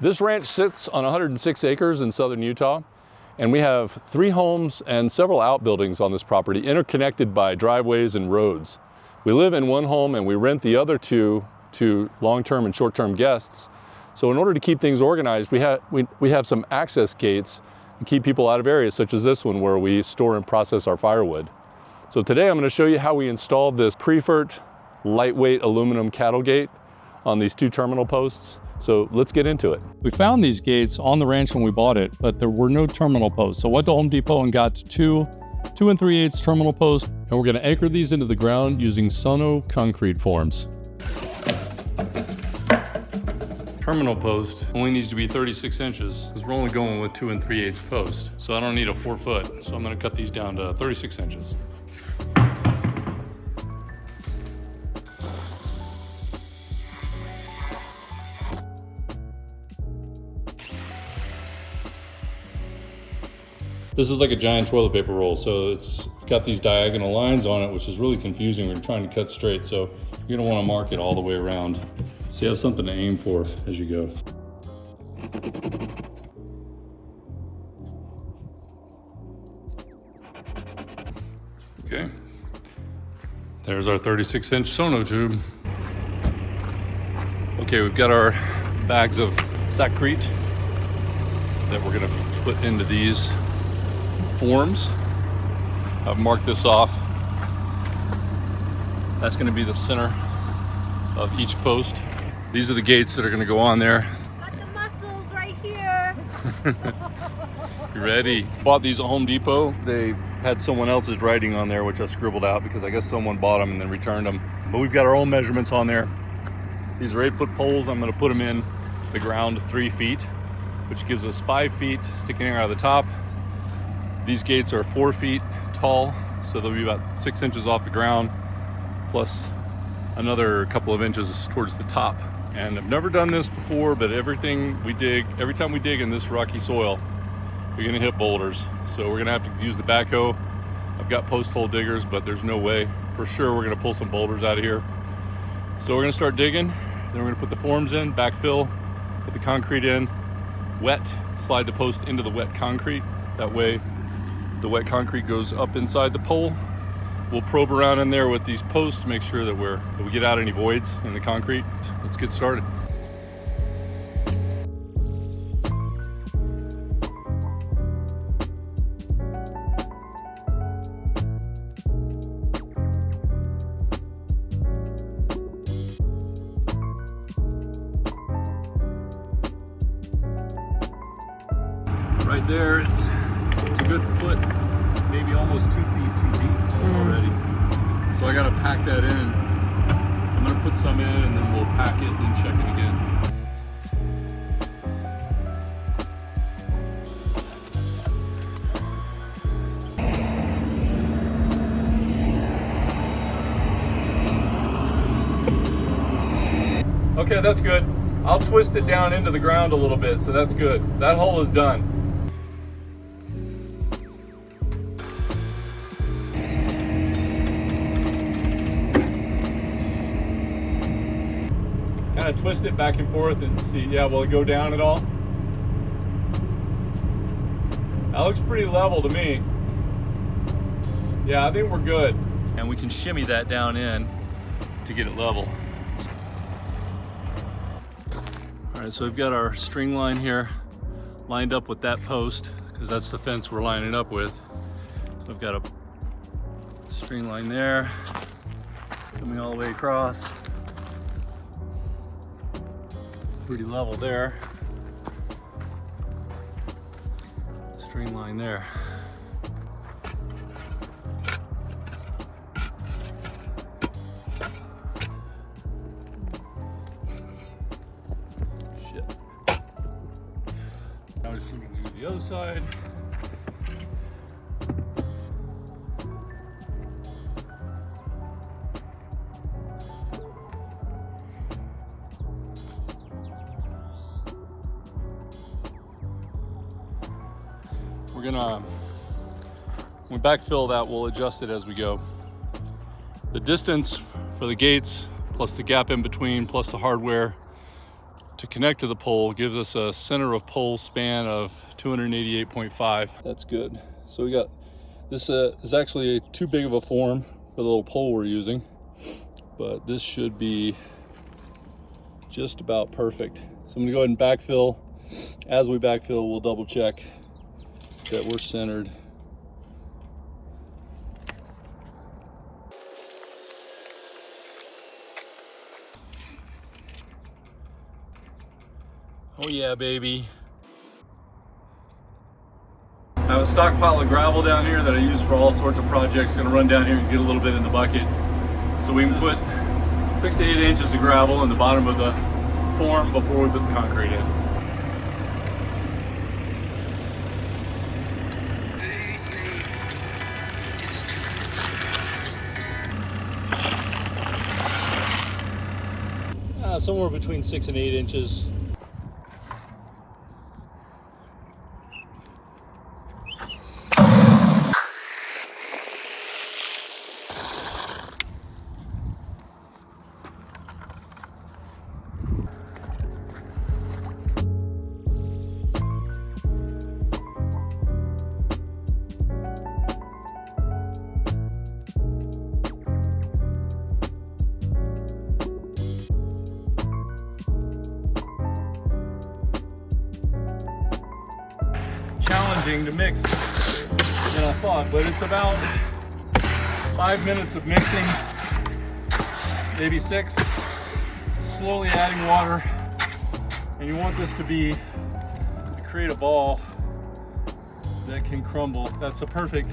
This ranch sits on 106 acres in southern Utah, and we have 3 homes and several outbuildings on this property, interconnected by driveways and roads. We live in one home and we rent the other 2 to long-term and short-term guests. So in order to keep things organized, we have some access gates to keep people out of areas such as this one where we store and process our firewood. So today I'm going to show you how we installed this Prefert lightweight aluminum cattle gate on these 2 terminal posts. So let's get into it. We found these gates on the ranch when we bought it, but there were no terminal posts. So I went to Home Depot and got 2 3/8 terminal posts, and we're going to anchor these into the ground using Sono concrete forms. Terminal post only needs to be 36 inches because we're only going with 2 3/8 post. So I don't need a 4 foot. So I'm going to cut these down to 36 inches. This is like a giant toilet paper roll, so it's got these diagonal lines on it, which is really confusing when you're trying to cut straight. So you're gonna wanna mark it all the way around so you have something to aim for as you go. Okay, there's our 36-inch sonotube. Okay, we've got our bags of sackcrete that we're gonna put into these forms. I've marked this off. That's going to be the center of each post. These are the gates that are going to go on there. Got the muscles right here. You ready? Bought these at Home Depot. They had someone else's writing on there, which I scribbled out because I guess someone bought them and then returned them. But we've got our own measurements on there. These are 8-foot poles. I'm going to put them in the ground 3 feet, which gives us 5 feet sticking out of the top. These gates are 4 feet tall, so they'll be about 6 inches off the ground, plus another couple of inches towards the top. And I've never done this before, but every time we dig in this rocky soil, you're gonna hit boulders. So we're gonna have to use the backhoe. I've got post hole diggers, but there's no way. For sure, we're gonna pull some boulders out of here. So we're gonna start digging, then we're gonna put the forms in, backfill, put the concrete in, wet, slide the post into the wet concrete. That way, the wet concrete goes up inside the pole. We'll probe around in there with these posts to make sure that we get out any voids in the concrete. Let's get started. Right there, it's a good foot, maybe almost 2 feet too deep already. So I gotta pack that in. I'm gonna put some in and then we'll pack it and check it again. Okay, that's good. I'll twist it down into the ground a little bit, so that's good. That hole is done. Kind of twist it back and forth and see, yeah, will it go down at all? That looks pretty level to me. Yeah, I think we're good. And we can shimmy that down in to get it level. All right, so we've got our string line here lined up with that post because that's the fence we're lining up with. So I've got a string line there coming all the way across. Pretty level there. String line there. Shit. Now we're just looking through the other side. When we backfill that, we'll adjust it as we go. The distance for the gates, plus the gap in between, plus the hardware to connect to the pole gives us a center of pole span of 288.5. That's good. So we got this is actually too big of a form for the little pole we're using, but this should be just about perfect. So I'm gonna go ahead and backfill. As we backfill, we'll double check that we're centered. Oh yeah, baby. I have a stockpile of gravel down here that I use for all sorts of projects. Gonna run down here and get a little bit in the bucket so we can put 6 to 8 inches of gravel in the bottom of the form before we put the concrete in. Somewhere between 6 and 8 inches. Challenging to mix than I thought, but it's about 5 minutes of mixing, maybe 6, slowly adding water, and you want this to create a ball that can crumble. That's a perfect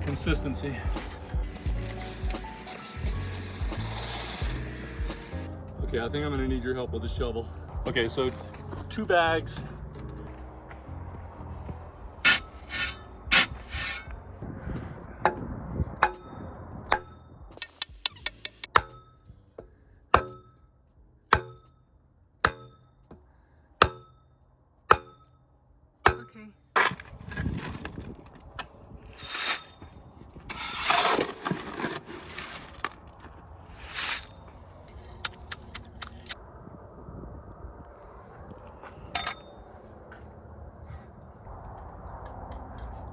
consistency. Okay, I think I'm gonna need your help with the shovel. Okay, so 2 bags. Okay.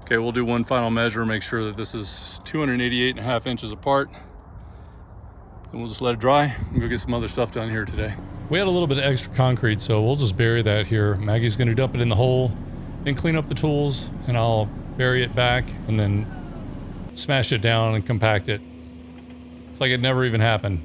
Okay, we'll do one final measure, make sure that this is 288.5 inches apart. Then we'll just let it dry and go get some other stuff done here today. We had a little bit of extra concrete, so we'll just bury that here. Maggie's gonna dump it in the hole, then clean up the tools, and I'll bury it back and then smash it down and compact it. It's like it never even happened.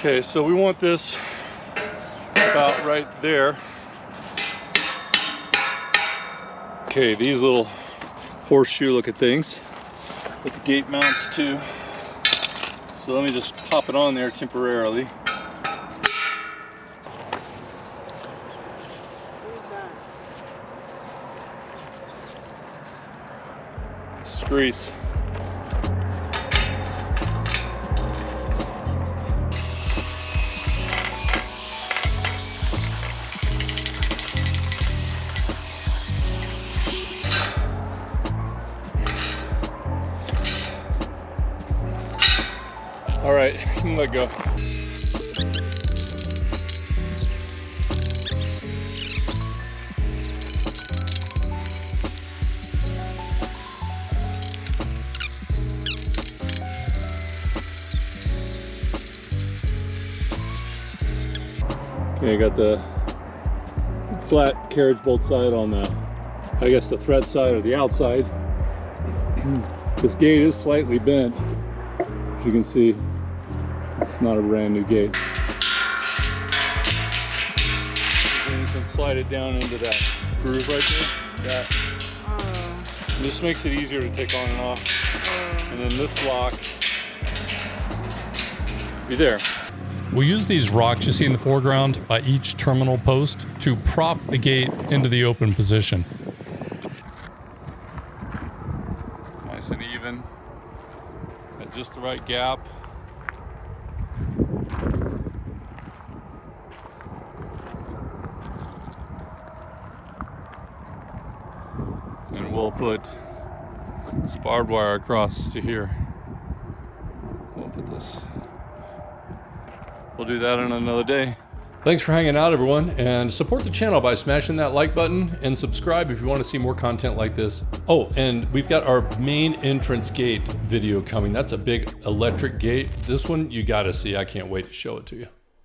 Okay, so we want this about right there. Okay, these little horseshoe looking things with the gate mounts too. So let me just pop it on there temporarily. Who's that? It's grease. All right, you can let go. Okay, I got the flat carriage bolt side on the, I guess the thread side or the outside. This gate is slightly bent, as you can see. It's not a brand new gate. And you can slide it down into that groove right there. That. And this makes it easier to take on and off. And then this lock be there. We use these rocks you see in the foreground by each terminal post to prop the gate into the open position. Nice and even, at just the right gap. we'll put this barbed wire across to here. We'll put this. We'll do that on another day. Thanks for hanging out, everyone, and support the channel by smashing that like button and subscribe if you want to see more content like this. Oh, and we've got our main entrance gate video coming. That's a big electric gate. This one you got to see. I can't wait to show it to you.